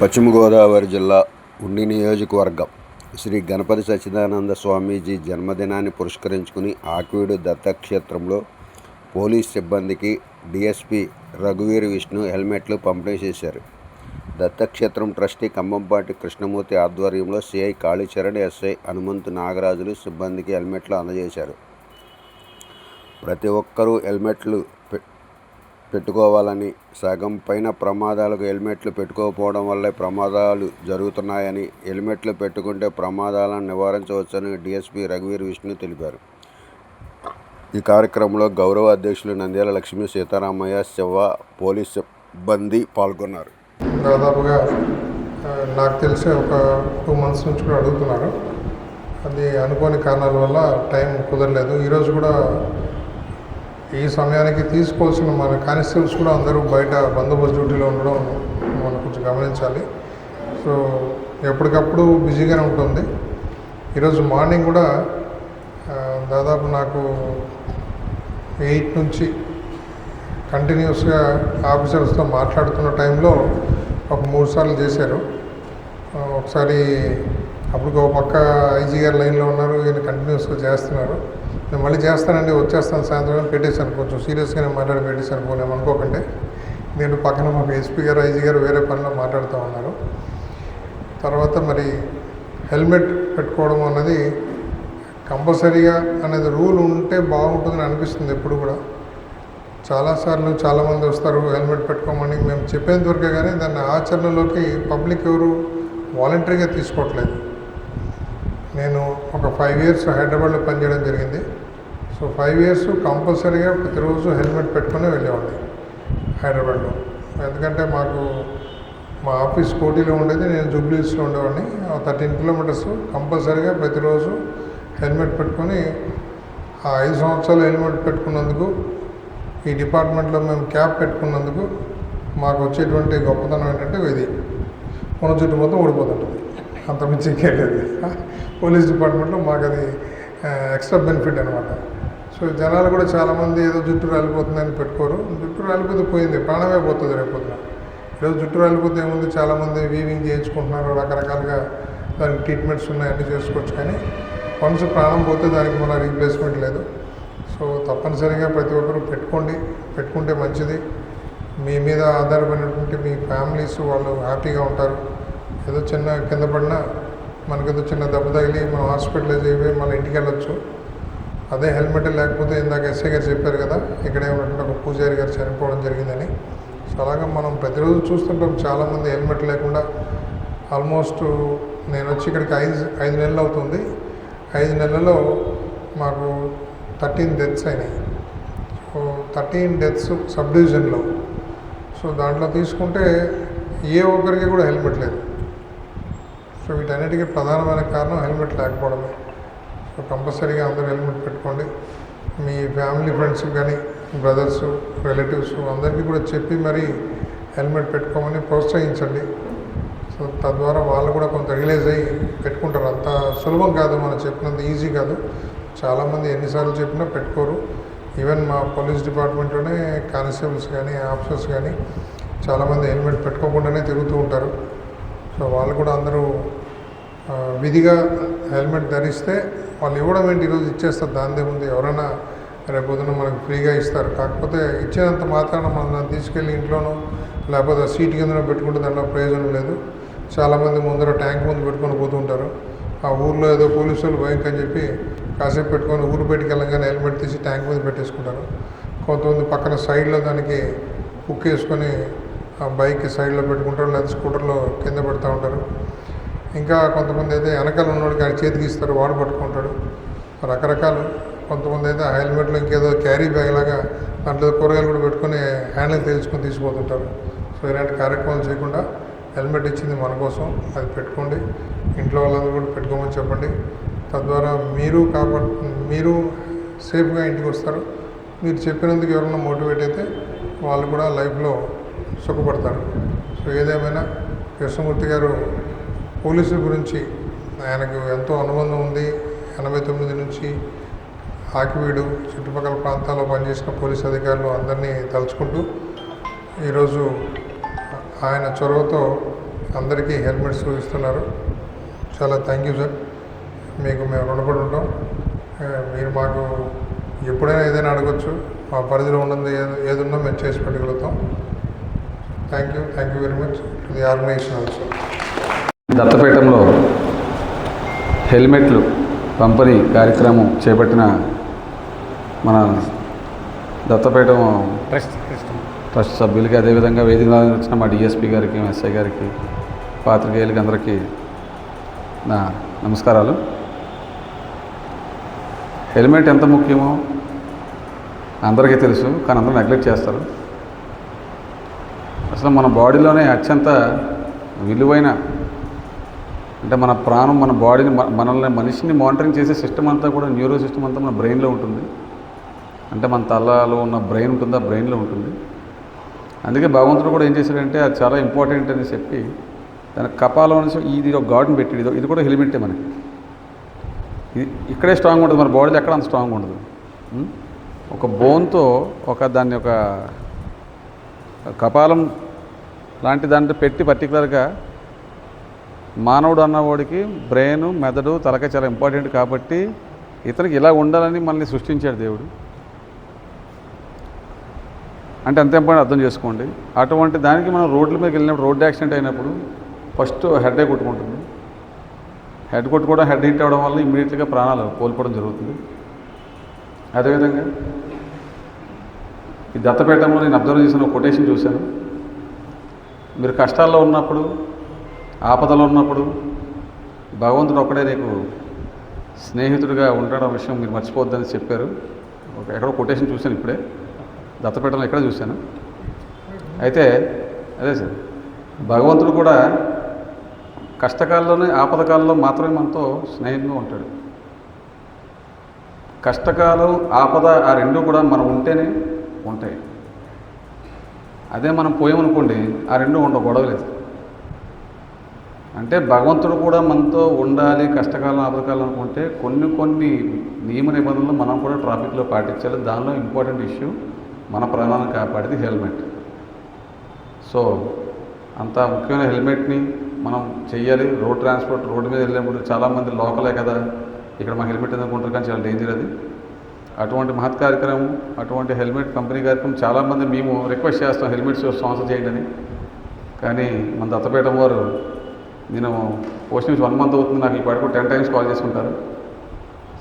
పశ్చిమ గోదావరి జిల్లా ఉండి నియోజకవర్గం శ్రీ గణపతి సచ్చిదానంద స్వామీజీ జన్మదినాన్ని పురస్కరించుకుని ఆకివీడు దత్తక్షేత్రంలో పోలీస్ సిబ్బందికి డీఎస్పీ రఘువీర్ విష్ణు హెల్మెట్లు పంపిణీ చేశారు. దత్తక్షేత్రం ట్రస్టీ కంబంపాటి కృష్ణమూర్తి ఆధ్వర్యంలో సిఐ కాళీచరణ్, ఎస్ఐ హనుమంతు నాగరాజులు సిబ్బందికి హెల్మెట్లు అందజేశారు. ప్రతి ఒక్కరూ హెల్మెట్లు పెట్టుకోవాలని, సగం పైన ప్రమాదాలకు హెల్మెట్లు పెట్టుకోకపోవడం వల్లే ప్రమాదాలు జరుగుతున్నాయని, హెల్మెట్లు పెట్టుకుంటే ప్రమాదాలను నివారించవచ్చని డీఎస్పీ రఘువీర్ విష్ణు తెలిపారు. ఈ కార్యక్రమంలో గౌరవ అధ్యక్షులు నంద్యాల లక్ష్మీ సీతారామయ్య, శివ, పోలీస్ సిబ్బంది పాల్గొన్నారు. దాదాపుగా నాకు తెలిసి ఒక 2 months నుంచి కూడా అడుగుతున్నారు. అది అనుకోని కారణాల వల్ల టైం కుదరలేదు. ఈరోజు కూడా ఈ సమయానికి తీసుకోవాల్సిన మన కానిస్టేబుల్స్ కూడా అందరూ బయట బందోబస్తు డ్యూటీలో ఉండడం మనం కొంచెం గమనించాలి. సో ఎప్పటికప్పుడు బిజీగానే ఉంటుంది. ఈరోజు మార్నింగ్ కూడా దాదాపు నాకు 8 నుంచి కంటిన్యూస్గా ఆఫీసర్స్తో మాట్లాడుతున్న టైంలో ఒక 3 సార్లు చేశారు. ఒకసారి అప్పుడు ఒక పక్క ఐజీ గారు లైన్లో ఉన్నారు, ఈయన కంటిన్యూస్గా చేస్తున్నారు. నేను మళ్ళీ చేస్తానండి, వచ్చేస్తాను సాయంత్రం పెట్టేశాను. కొంచెం సీరియస్గానే మాట్లాడి పెట్టేశాను, పోనీ అనుకోకండి. నేను పక్కన మాకు ఎస్పీ గారు, ఐజీ గారు వేరే పనిలో మాట్లాడుతూ ఉన్నారు. తర్వాత మరి హెల్మెట్ పెట్టుకోవడం అన్నది కంపల్సరీగా అనేది రూల్ ఉంటే బాగుంటుందని అనిపిస్తుంది. ఎప్పుడు కూడా చాలాసార్లు చాలామంది వస్తారు హెల్మెట్ పెట్టుకోమని, మేము చెప్పేంతవరకే కానీ దాన్ని ఆచరణలోకి పబ్లిక్ ఎవరు వాలంటరీగా తీసుకోవట్లేదు. నేను ఒక 5 years హైదరాబాద్లో పనిచేయడం జరిగింది. సో 5 years కంపల్సరీగా ప్రతిరోజు హెల్మెట్ పెట్టుకుని వెళ్ళేవాడిని హైదరాబాద్లో. ఎందుకంటే మా ఆఫీస్ కోటిలో ఉండేది, నేను జూబ్లీస్లో ఉండేవాడిని. 13 kilometers కంపల్సరీగా ప్రతిరోజు హెల్మెట్ పెట్టుకొని ఆ 5 సంవత్సరాలు హెల్మెట్ పెట్టుకున్నందుకు, ఈ డిపార్ట్మెంట్లో మేము క్యాప్ పెట్టుకున్నందుకు మాకు వచ్చేటువంటి గొప్పతనం ఏంటంటే ఇది మన చుట్టూ మొత్తం ఓడిపోతుంటుంది. అంతమించి ఇంకేలేదు. పోలీస్ డిపార్ట్మెంట్లో మాకు అది ఎక్స్ట్రా బెనిఫిట్ అనమాట. సో జనాలు కూడా చాలామంది ఏదో జుట్టు రాలిపోతుందని పెట్టుకోరు. జుట్టు రాలిపోతే పోయింది, ప్రాణమే పోతుంది రేపొద్దున. ఈరోజు జుట్టు రాలిపోతే ఏముంది, చాలామంది వీవింగ్ చేయించుకుంటున్నారు, రకరకాలుగా దానికి ట్రీట్మెంట్స్ ఉన్నాయి, అన్నీ చేసుకోవచ్చు. కానీ వన్స్ ప్రాణం పోతే దానికి మన రీప్లేస్మెంట్ లేదు. సో తప్పనిసరిగా ప్రతి ఒక్కరు పెట్టుకుంటే మంచిది. మీ మీద ఆధారపడినటువంటి మీ ఫ్యామిలీస్ వాళ్ళు హ్యాపీగా ఉంటారు. ఏదో చిన్న కింద పడినా మనకేదో చిన్న దెబ్బ తగిలి మనం హాస్పిటలైజ్ అయిపోయి మన ఇంటికి వెళ్ళొచ్చు. అదే హెల్మెట్ లేకపోతే ఇందాక ఎస్ఐ గారు చెప్పారు కదా, ఇక్కడే ఉన్నటువంటి ఒక పూజారి గారు చనిపోవడం జరిగిందని. సో అలాగే మనం ప్రతిరోజు చూస్తుంటాం చాలామంది హెల్మెట్ లేకుండా. ఆల్మోస్ట్ నేను వచ్చి ఇక్కడికి 5 నెలలు అవుతుంది. 5 నెలల్లో మాకు 13 deaths అయినాయి. సో 13 deaths సబ్ డివిజన్లో. సో దాంట్లో తీసుకుంటే ఏ ఒక్కరికి కూడా హెల్మెట్ లేదు. సో వీటన్నిటికీ ప్రధానమైన కారణం హెల్మెట్ లేకపోవడమే. సో కంపల్సరీగా అందరూ హెల్మెట్ పెట్టుకోండి. మీ ఫ్యామిలీ ఫ్రెండ్స్కి కానీ, బ్రదర్స్, రిలేటివ్స్ అందరికీ కూడా చెప్పి మరీ హెల్మెట్ పెట్టుకోమని ప్రోత్సహించండి. సో తద్వారా వాళ్ళు కూడా కొంత రియలైజ్ అయ్యి పెట్టుకుంటారు. అంత సులభం కాదు, మనం చెప్పినంత ఈజీ కాదు. చాలామంది ఎన్నిసార్లు చెప్పినా పెట్టుకోరు. ఈవెన్ మా పోలీస్ డిపార్ట్మెంట్లోనే కానిస్టేబుల్స్ కానీ, ఆఫీసర్స్ కానీ చాలామంది హెల్మెట్ పెట్టుకోకుండానే తిరుగుతూ ఉంటారు. సో వాళ్ళు కూడా అందరూ విధిగా హెల్మెట్ ధరిస్తే వాళ్ళు ఇవ్వడం ఏంటి, ఈరోజు ఇచ్చేస్తారు, దానిదే ఉంది. ఎవరైనా రేపొద్దున మనకు ఫ్రీగా ఇస్తారు. కాకపోతే ఇచ్చినంత మాత్రాన మనం తీసుకెళ్ళి ఇంట్లోనూ లేకపోతే సీట్ కిందనో పెట్టుకుంటే దాంట్లో ప్రయోజనం లేదు. చాలామంది ముందర ట్యాంక్ ముందు పెట్టుకొని పోతుంటారు. ఆ ఊర్లో ఏదో పోలీసు వాళ్ళు భయంకని అని చెప్పి కాసేపు పెట్టుకొని ఊరు బయటికి వెళ్ళగానే హెల్మెట్ తీసి ట్యాంక్ మీద పెట్టేసుకుంటారు. కొంతమంది పక్కన సైడ్లో దానికి హుక్ వేసుకొని ఆ బైక్ సైడ్లో పెట్టుకుంటారు, లేదా స్కూటర్లో కింద పెడతా ఉంటారు. ఇంకా కొంతమంది అయితే వెనకాల ఉన్నవాడికి ఆయన చేతికి ఇస్తారు, వాడు పట్టుకుంటాడు. రకరకాలు. కొంతమంది అయితే ఆ హెల్మెట్లో ఇంకేదో క్యారీ బ్యాగ్ లాగా దాంట్లో కూరగాయలు కూడా పెట్టుకొని హ్యాండిల్ తేల్చుకొని తీసుకుపోతుంటారు. సో ఇలాంటి కార్యక్రమాలు చేయకుండా హెల్మెట్ ఇచ్చింది మన కోసం, అది పెట్టుకోండి. ఇంట్లో వాళ్ళందరూ కూడా పెట్టుకోమని చెప్పండి. తద్వారా మీరు సేఫ్గా ఇంటికి వస్తారు. మీరు చెప్పినందుకు ఎవరైనా మోటివేట్ అయితే వాళ్ళు కూడా లైఫ్లో సుఖపడతారు. సో ఏదేమైనా కృష్ణమూర్తి గారు పోలీసుల గురించి ఆయనకు ఎంతో అనుబంధం ఉంది. 89 నుంచి ఆకివీడు చుట్టుపక్కల ప్రాంతాల్లో పనిచేసిన పోలీస్ అధికారులు అందరినీ తలుచుకుంటూ ఈరోజు ఆయన చొరవతో అందరికీ హెల్మెట్స్ ఇస్తున్నారు. చాలా థ్యాంక్ యూ సార్. మీకు మేము రుణపడి ఉంటాం. మీరు మాకు ఎప్పుడైనా ఏదైనా అడగచ్చు. మా పరిధిలో ఉన్నది ఏదున్నా మేము చేసి పెట్టగలుగుతాం. Thank you very much to the organisation also. దత్తపేటంలో హెల్మెట్లు పంపిణీ కార్యక్రమం చేపట్టిన మన దత్తపేట ట్రస్ట్ సభ్యులకి, అదేవిధంగా వేదిక వచ్చిన మా డిఎస్పీ గారికి, ఎస్ఐ గారికి, పాత్రికేయులకి అందరికీ నా నమస్కారాలు. హెల్మెట్ ఎంత ముఖ్యమో అందరికీ తెలుసు, కానీ అందరూ నెగ్లెక్ట్ చేస్తారు. అసలు మన బాడీలోనే అత్యంత విలువైన, అంటే మన ప్రాణం, మన బాడీని, మనిషిని మానిటరింగ్ చేసే సిస్టమ్ అంతా కూడా, న్యూరో సిస్టమ్ అంతా మన బ్రెయిన్లో ఉంటుంది. అంటే మన తలలో ఉన్న బ్రెయిన్ ఉంటుందా, బ్రెయిన్లో ఉంటుంది. అందుకే భగవంతుడు కూడా ఏం చేశాడంటే అది చాలా ఇంపార్టెంట్ అని చెప్పి దానికి కపాలం నుంచి ఇది ఒక గార్డుని పెట్టాడు. ఇది కూడా హెల్మెట్టే మనకి. ఇది ఇక్కడే స్ట్రాంగ్ ఉంటుంది, మన బాడీలో ఎక్కడ అంత స్ట్రాంగ్ ఉండదు. ఒక బోన్తో దాన్ని ఒక కపాలం లాంటి దాంట్లో పెట్టి పర్టికులర్గా మానవుడు అన్నవాడికి బ్రెయిన్, మెదడు, తలకాయ చాలా ఇంపార్టెంట్ కాబట్టి ఇతనికి ఇలా ఉండాలని మనల్ని సృష్టించాడు దేవుడు. అంటే అంత ఇంపార్టెంట్ అర్థం చేసుకోండి. అటువంటి దానికి మనం రోడ్ల మీదకి వెళ్ళినప్పుడు, రోడ్ యాక్సిడెంట్ అయినప్పుడు ఫస్ట్ హెడ్డే కొట్టుకుంటుంది. హెడ్ కొట్టుకోవడం, హెడ్ హిట్ అవ్వడం వల్ల ఇమ్మీడియట్గా ప్రాణాలు కోల్పోవడం జరుగుతుంది. అదేవిధంగా ఈ దత్తపేటంలో నేను అబ్జర్వ్ చేసిన ఒక కొటేషన్ చూశాను. మీరు కష్టాల్లో ఉన్నప్పుడు, ఆపదలో ఉన్నప్పుడు భగవంతుడు ఒక్కడే నీకు స్నేహితుడిగా ఉండడం విషయం మీరు మర్చిపోవద్దని చెప్పారు. ఎక్కడో కొటేషన్ చూశాను ఇప్పుడే, దత్తపేటలో ఎక్కడ చూశాను. అయితే అదే సార్, భగవంతుడు కూడా కష్టకాలంలోనే, ఆపదకాలంలో మాత్రమే మనతో స్నేహితంగా ఉంటాడు. కష్టకాలం, ఆపద ఆ రెండు కూడా మనం ఉంటేనే ఉంటాయి. అదే మనం పోయామనుకోండి, ఆ రెండు ఉండవు, గొడవ లేదు. అంటే భగవంతుడు కూడా మనతో ఉండాలి కష్టకాలం, ఆపదకాలం అనుకుంటే కొన్ని నియమ నిబంధనలు మనం కూడా ట్రాఫిక్లో పాటించాలి. దానిలో ఇంపార్టెంట్ ఇష్యూ మన ప్రాణాలను కాపాడేది హెల్మెట్. సో అంత ముఖ్యమైన హెల్మెట్ని మనం చెయ్యాలి. రోడ్ ట్రాన్స్పోర్ట్, రోడ్డు మీద వెళ్ళినప్పుడు చాలామంది లోకలే కదా, ఇక్కడ మా హెల్మెట్ ఎందుకుంటారు, కానీ చాలా డేంజర్ అది. అటువంటి మహత్ కార్యక్రమం, అటువంటి హెల్మెట్ కంపెనీ కార్యక్రమం చాలామంది మేము రిక్వెస్ట్ చేస్తాం హెల్మెట్స్ స్పాన్సర్ చేయండి అని. కానీ మన దత్తపేటం వారు, నేను పోస్ట్ నుంచి 1 month అవుతుంది, నాకు ఈ పాటికి 10 times కాల్ చేసుకుంటారు.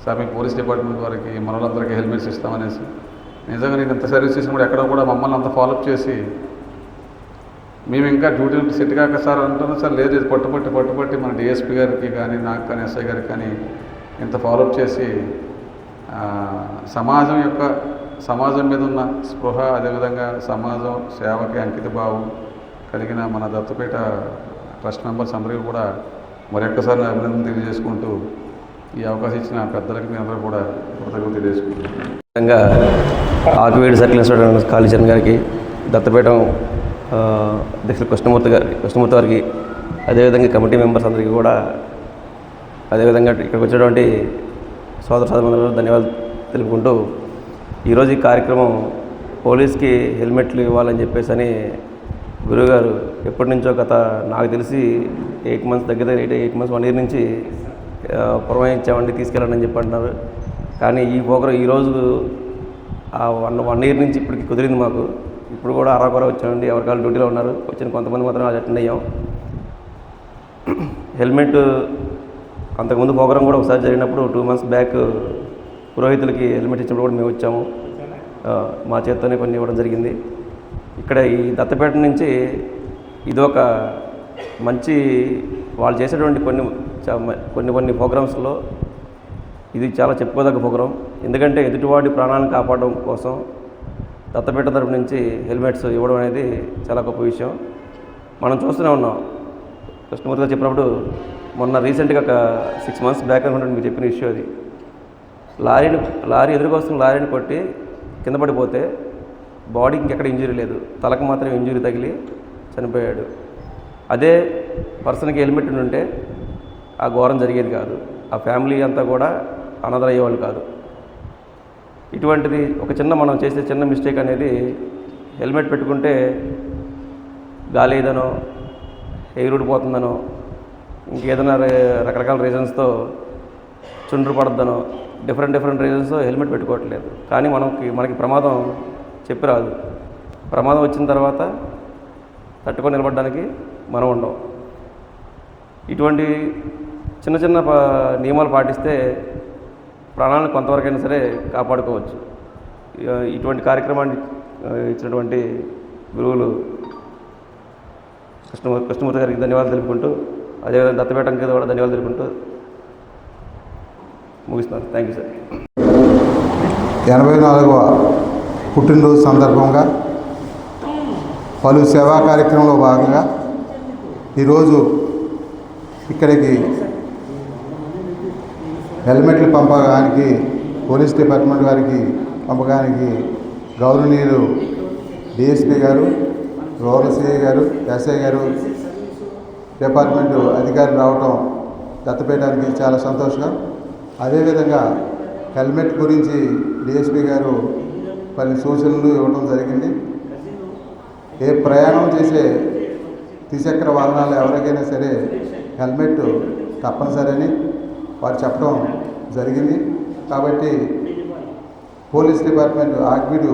సార్ మీ పోలీస్ డిపార్ట్మెంట్ వారికి, మన వాళ్ళందరికీ హెల్మెట్స్ ఇస్తామనేసి. నిజంగా నేను ఎంత సర్వీస్ చేసినా కూడా ఎక్కడ కూడా మమ్మల్ని అంత ఫాలోఅప్ చేసి, మేము ఇంకా డ్యూటీలు సెట్ కాక సార్ అంటున్నాం. సార్ లేదు, ఇది పట్టుబట్టి మన డిఎస్పీ గారికి కానీ, నాకు కానీ, ఎస్ఐ గారికి కానీ ఇంత ఫాలోఅప్ చేసి సమాజం మీద ఉన్న స్పృహ, అదేవిధంగా సమాజం సేవకి అంకిత భావం కలిగిన మన దత్తపేట ట్రస్ట్ మెంబర్స్ అందరికీ కూడా మరొక్కసారి అభినందన తెలియజేసుకుంటూ, ఈ అవకాశం ఇచ్చిన పెద్దలకి మీ అందరూ కూడా కృతజ్ఞతలు తెలియజేసుకుంటున్నాను. ముఖ్యంగా ఆకువేడి సర్కిల్ ఇన్స్పెక్టర్ కాళీచరణ్ గారికి, దత్తపేటం అధ్యక్షులు కృష్ణమూర్తి గారికి, అదేవిధంగా కమిటీ మెంబర్స్ అందరికీ కూడా, అదేవిధంగా ఇక్కడికి వచ్చినటువంటి సోదర సోదరులందరూ ధన్యవాదాలు తెలుపుకుంటూ, ఈరోజు ఈ కార్యక్రమం పోలీస్కి హెల్మెట్లు ఇవ్వాలని చెప్పేసి అని గురువుగారు ఎప్పటి నుంచో నాకు తెలిసి 8 months దగ్గర 8 months 1 year నుంచి పురమాయించామండి, తీసుకెళ్ళండి అని చెప్పి అంటున్నారు. కానీ ఈ ప్రోగ్రాం ఈరోజు ఆ 1 year నుంచి ఇప్పటికి కుదిరింది మాకు. ఇప్పుడు కూడా అరాకొర వచ్చామండి, ఎవరికాలు డ్యూటీలో ఉన్నారు. వచ్చిన కొంతమంది మాత్రం అటెండ్ అయ్యాం. హెల్మెట్ అంతకుముందు ప్రోగ్రాం కూడా ఒకసారి జరిగినప్పుడు 2 months బ్యాక్ పురోహితులకి హెల్మెట్ ఇచ్చినప్పుడు కూడా మేము వచ్చాము. మా చేత్తోనే కొన్ని ఇవ్వడం జరిగింది. ఇక్కడ ఈ దత్తపేట నుంచి ఇదొక మంచి, వాళ్ళు చేసేటువంటి కొన్ని ప్రోగ్రామ్స్లో ఇది చాలా చెప్పుకోదగ్గ ప్రోగ్రాం. ఎందుకంటే ఎదుటివాడి ప్రాణాలను కాపాడడం కోసం దత్తపేట తరపు నుంచి హెల్మెట్స్ ఇవ్వడం అనేది చాలా గొప్ప విషయం. మనం చూస్తూనే ఉన్నాం. కృష్ణమూర్తి గారు చెప్పినప్పుడు మొన్న రీసెంట్గా ఒక 6 months బ్యాక్ అనుకుంటే మీరు చెప్పిన ఇష్యూ అది. లారీ ఎదురుకొస్తున్న లారీని కొట్టి కింద పడిపోతే బాడీకి ఇంకెక్కడ ఇంజురీ లేదు, తలకు మాత్రం ఇంజురీ తగిలి చనిపోయాడు. అదే పర్సన్కి హెల్మెట్ ఉంటే ఆ ఘోరం జరిగేది కాదు. ఆ ఫ్యామిలీ అంతా కూడా అనాథలయ్యేవాళ్ళు కాదు. ఇటువంటిది ఒక మనం చేసే చిన్న మిస్టేక్ అనేది, హెల్మెట్ పెట్టుకుంటే గాలి ఏదనో, ఎయిర్ ఊడిపోతుందనో ఇంకేదైనా రకరకాల రీజన్స్తో చుండ్రు పడద్దనో డిఫరెంట్ రీజన్స్తో హెల్మెట్ పెట్టుకోవట్లేదు. కానీ మనకి ప్రమాదం చెప్పి రాదు. ప్రమాదం వచ్చిన తర్వాత తట్టుకొని నిలబడడానికి మనం ఉండం. ఇటువంటి చిన్న నియమాలు పాటిస్తే ప్రాణాలను కొంతవరకైనా సరే కాపాడుకోవచ్చు. ఇటువంటి కార్యక్రమాన్ని ఇచ్చినటువంటి గురువులు కృష్ణమూర్తి గారికి ధన్యవాదాలు తెలుపుకుంటూ, అదేవిధంగా దత్తపేటకి కూడా ధన్యవాదాలు తెలుపుకుంటూ ముగిస్తున్నాను. Thank you sir. 84వ పుట్టినరోజు సందర్భంగా పలు సేవా కార్యక్రమంలో భాగంగా ఈరోజు ఇక్కడికి హెల్మెట్లు పంపడానికి పోలీస్ డిపార్ట్మెంట్ వారికి పంపడానికి గౌరవనీయులు డిఎస్పీ గారు, రూరల్ సిఐ గారు, ఎస్ఐ గారు, డిపార్ట్మెంటు అధికారులు రావటం దత్తపేయడానికి చాలా సంతోషంగా. అదేవిధంగా హెల్మెట్ గురించి డిఎస్పీ గారు పలు సూచనలు ఇవ్వడం జరిగింది. ఏ ప్రయాణం చేసే ద్విచక్ర వాహనాలు ఎవరికైనా సరే హెల్మెట్ తప్పనిసరి వారు చెప్పడం జరిగింది. కాబట్టి పోలీస్ డిపార్ట్మెంట్ ఆక్విడ్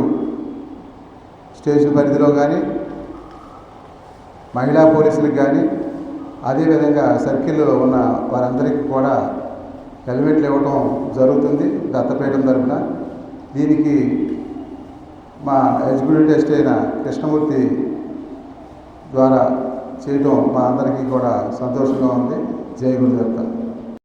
స్టేషన్ పరిధిలో కానీ, మహిళా పోలీసులకు కానీ, అదేవిధంగా సర్కిల్లో ఉన్న వారందరికీ కూడా హెల్మెట్లు ఇవ్వటం జరుగుతుంది దత్తపేయడం తరఫున. దీనికి మా ఎగ్జిక్యూటివ్ టెస్ట్ అయిన కృష్ణమూర్తి ద్వారా చేయడం మా అందరికీ కూడా సంతోషంగా ఉంది. జై గురుదత్త.